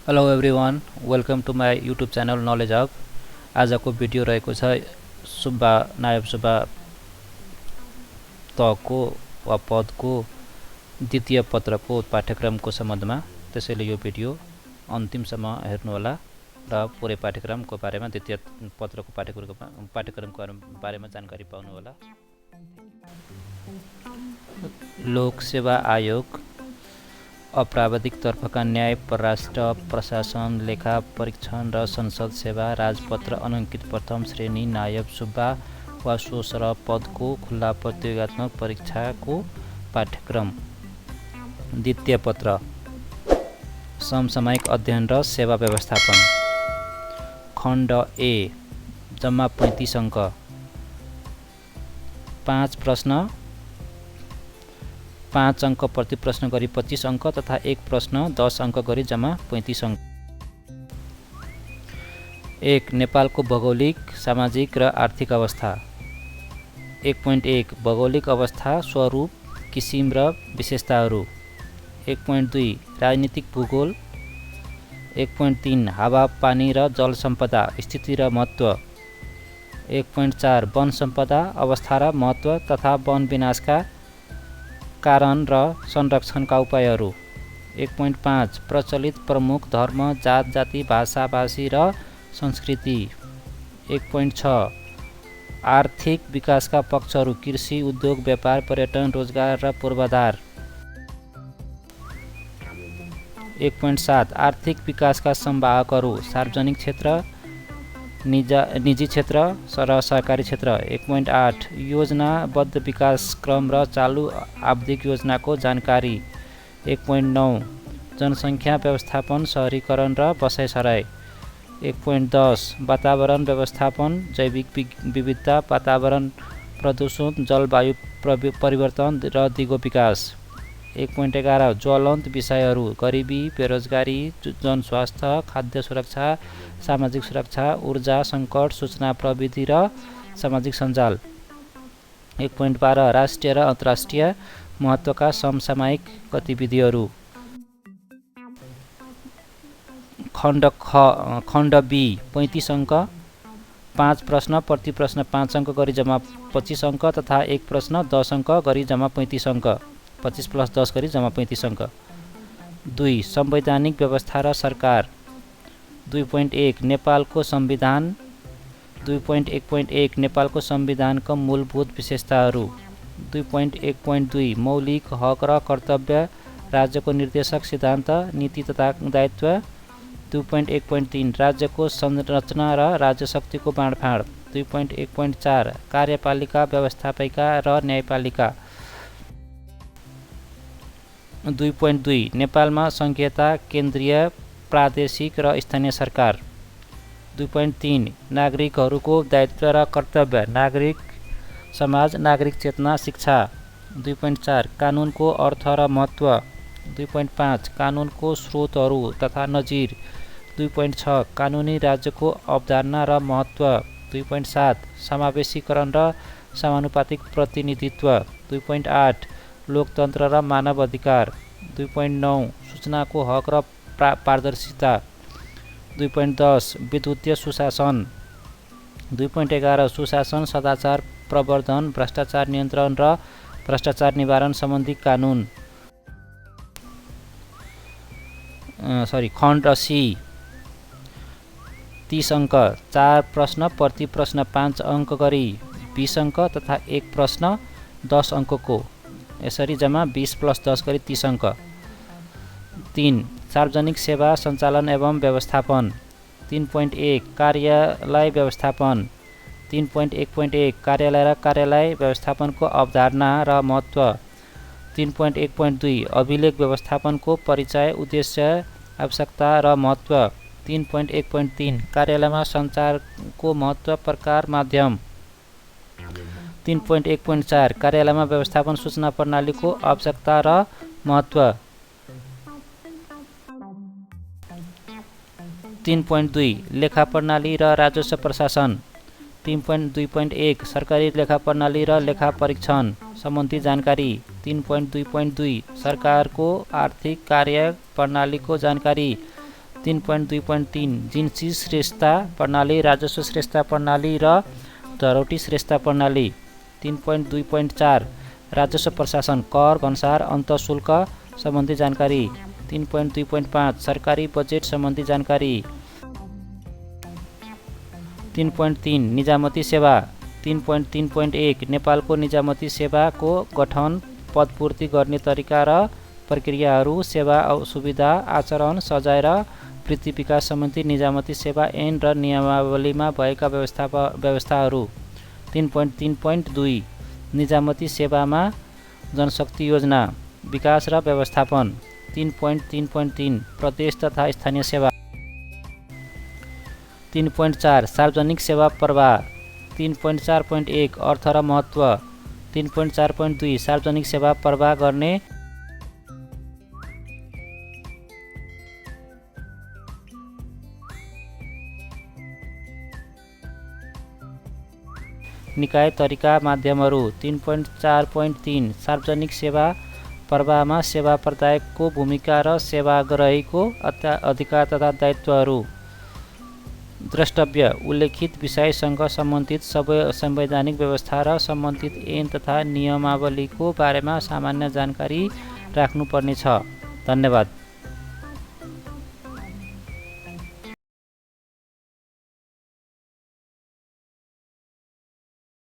Hello everyone, welcome to my YouTube channel knowledge hub. आजको video रहेको छ सुब्बा नायब सुब्बा तहको वा पदको द्वितीय पत्रको पाठ्यक्रमको सम्बन्धमा। त्यसैले यो भिडियो अन्तिमसम्म हेर्नुहोला र पुरै पाठ्यक्रमको बारेमा द्वितीय पत्रको पाठ्यक्रमको बारेमा जानकारी पाउनुहोला। लोक सेवा आयोग अप्राविधिक तर्फका न्याय, परराष्ट्र प्रशासन, लेखा परीक्षण र संसद सेवा, राजपत्र अनङ्कित प्रथम श्रेणी नायब सुब्बा वा सोसर पदको खुल्ला प्रतियोगितात्मक परीक्षाको पाठ्यक्रम। द्वितीय पत्र समसामयिक अध्ययन र सेवा व्यवस्थापन। खण्ड ए जम्मा 35 अङ्क, 5 प्रश्न, 5 अङ्क प्रति प्रश्न गरी 25 अङ्क तथा एक प्रश्न 10 अङ्क गरी जम्मा 35 अङ्क। 1. नेपालको भौगोलिक, सामाजिक र आर्थिक अवस्था। 1.1 भौगोलिक अवस्था, स्वरूप, किसिम र विशेषताहरू। 1.2 राजनीतिक भूगोल। 1.3 हावा, पानी र जल सम्पदा, स्थिति र महत्त्व। 1.4 वन सम्पदा, अवस्था र महत्त्व तथा वन विनाशका कारण र संरक्षणका उपायहरू। 1.5 प्रचलित प्रमुख धर्म, जात, जाति, भाषा, भाषी र संस्कृति। 1.6 आर्थिक विकासका पक्षहरू, कृषि, उद्योग, व्यापार, पर्यटन, रोजगार र पूर्वाधार। 1.7 आर्थिक विकासका संवाहकहरू, सार्वजनिक क्षेत्र, निजी क्षेत्र र सरकारी क्षेत्र। 1.8 योजनाबद्ध विकास क्रम र चालु आवधिक योजनाको जानकारी। 1.9 जनसङ्ख्या व्यवस्थापन, सहरीकरण र बसाइसराई। 1.10 वातावरण व्यवस्थापन, जैविक विविधता, वातावरण प्रदूषण, जलवायु परिवर्तन र दिगो विकास। 1.11 ज्वलन्त विषयहरू, गरिबी, बेरोजगारी, जनस्वास्थ्य, खाद्य सुरक्षा, सामाजिक सुरक्षा, ऊर्जा सङ्कट, सूचना प्रविधि र सामाजिक सञ्जाल। 1.12 राष्ट्रिय र अन्तर्राष्ट्रिय महत्त्वका समसामयिक गतिविधिहरू। खण्ड बी 35 अङ्क, 5 प्रश्न प्रति प्रश्न 5 अङ्क गरी जम्मा 25 अङ्क तथा एक प्रश्न 10 अङ्क गरी जम्मा 35 अङ्क, 25 + 10 गरी जम्मा 35 अङ्क। 2 संवैधानिक व्यवस्था र सरकार। 2.1 नेपालको संविधान। 2.1.1 नेपालको संविधानको मूलभूत विशेषताहरू। 2.1.2 मौलिक हक र कर्तव्य, राज्यको निर्देशक सिद्धान्त, नीति तथा दायित्व। 2.1.3 राज्यको संरचना र राज्य शक्तिको बाँडफाँड। 2.1.4 कार्यपालिका, व्यवस्थापिका र न्यायपालिका। 2.2 नेपालमा सङ्घीयता, केन्द्रीय, प्रादेशिक र स्थानीय सरकार। 2.3 नागरिकहरूको दायित्व र कर्तव्य, नागरिक समाज, नागरिक चेतना, शिक्षा। 2.4 कानुनको अर्थ र महत्त्व। 2.5 कानुनको स्रोतहरू तथा नजिर। 2.6 कानुनी राज्यको अवधारणा र महत्त्व। 2.7 समावेशीकरण र समानुपातिक प्रतिनिधित्व। 2.8 लोकतन्त्र र मानव अधिकार। 2.9 सूचनाको हक र पारदर्शिता। 2.10 विद्युतीय सुशासन। 2.11 सुशासन, सदाचार प्रवर्धन, भ्रष्टाचार नियन्त्रण र भ्रष्टाचार निवारण सम्बन्धी कानुन। खण्ड सी 30 अङ्क, 4 प्रश्न प्रति प्रश्न 5 अङ्क गरी 20 अङ्क तथा एक प्रश्न 10 अङ्कको, यसरी जम्मा 20 + 10 गरी 30 अङ्क। 3 सार्वजनिक सेवा सञ्चालन एवं व्यवस्थापन। 3.1 कार्यालय व्यवस्थापन। 3.1.1 कार्यालय र कार्यालय व्यवस्थापनको अवधारणा र महत्त्व। 3.1.2 अभिलेख व्यवस्थापनको परिचय, उद्देश्य, आवश्यकता र महत्त्व। 3.1.3 कार्यालयमा सञ्चारको महत्त्व, प्रकार, माध्यम। 3.1.4 कार्यालयमा व्यवस्थापन सूचना प्रणालीको आवश्यकता र महत्त्व। 3.2 लेखा प्रणाली र राजस्व प्रशासन। 3.2.1 सरकारी लेखा प्रणाली र लेखा परीक्षण सम्बन्धी जानकारी। 3.2.2 सरकारको आर्थिक कार्य प्रणालीको जानकारी। 3.2.3 जिन्सी श्रेष्ठता प्रणाली, राजस्व श्रेष्ठता प्रणाली र धरोटी श्रेष्ठता प्रणाली। 3.2.4 राजस्व प्रशासन, कर, भन्सार, अन्तःशुल्क सम्बन्धी जानकारी। 3.2.5 सरकारी बजेट सम्बन्धी जानकारी। 3.3 निजामती सेवा। 3.3.1 नेपालको निजामती सेवाको गठन, पदपूर्ति गर्ने तरिका र प्रक्रियाहरू, सेवा सुविधा, आचरण, सजाय र वृत्ति विकास सम्बन्धी निजामती सेवा ऐन र नियमावलीमा भएका व्यवस्थाहरू। 3.3.2 निजामती सेवामा जनशक्ति योजना, विकास र व्यवस्थापन। 3.3.3 प्रदेश तथा स्थानीय सेवा। 3.4 सार्वजनिक सेवा प्रवाह। 3.4.1 अर्थ र महत्त्व। 3.4.2 सार्वजनिक सेवा प्रवाह गर्ने निकाय, तरिका, माध्यमहरू। 3.4.3 सार्वजनिक सेवा प्रवाहमा सेवा प्रदायकको भूमिका र सेवाग्राहीको अधिकार तथा दायित्वहरू। द्रष्टव्य उल्लेखित विषयसँग सम्बन्धित सबै संवैधानिक व्यवस्था र सम्बन्धित ऐन तथा नियमावलीको बारेमा सामान्य जानकारी राख्नुपर्नेछ। धन्यवाद।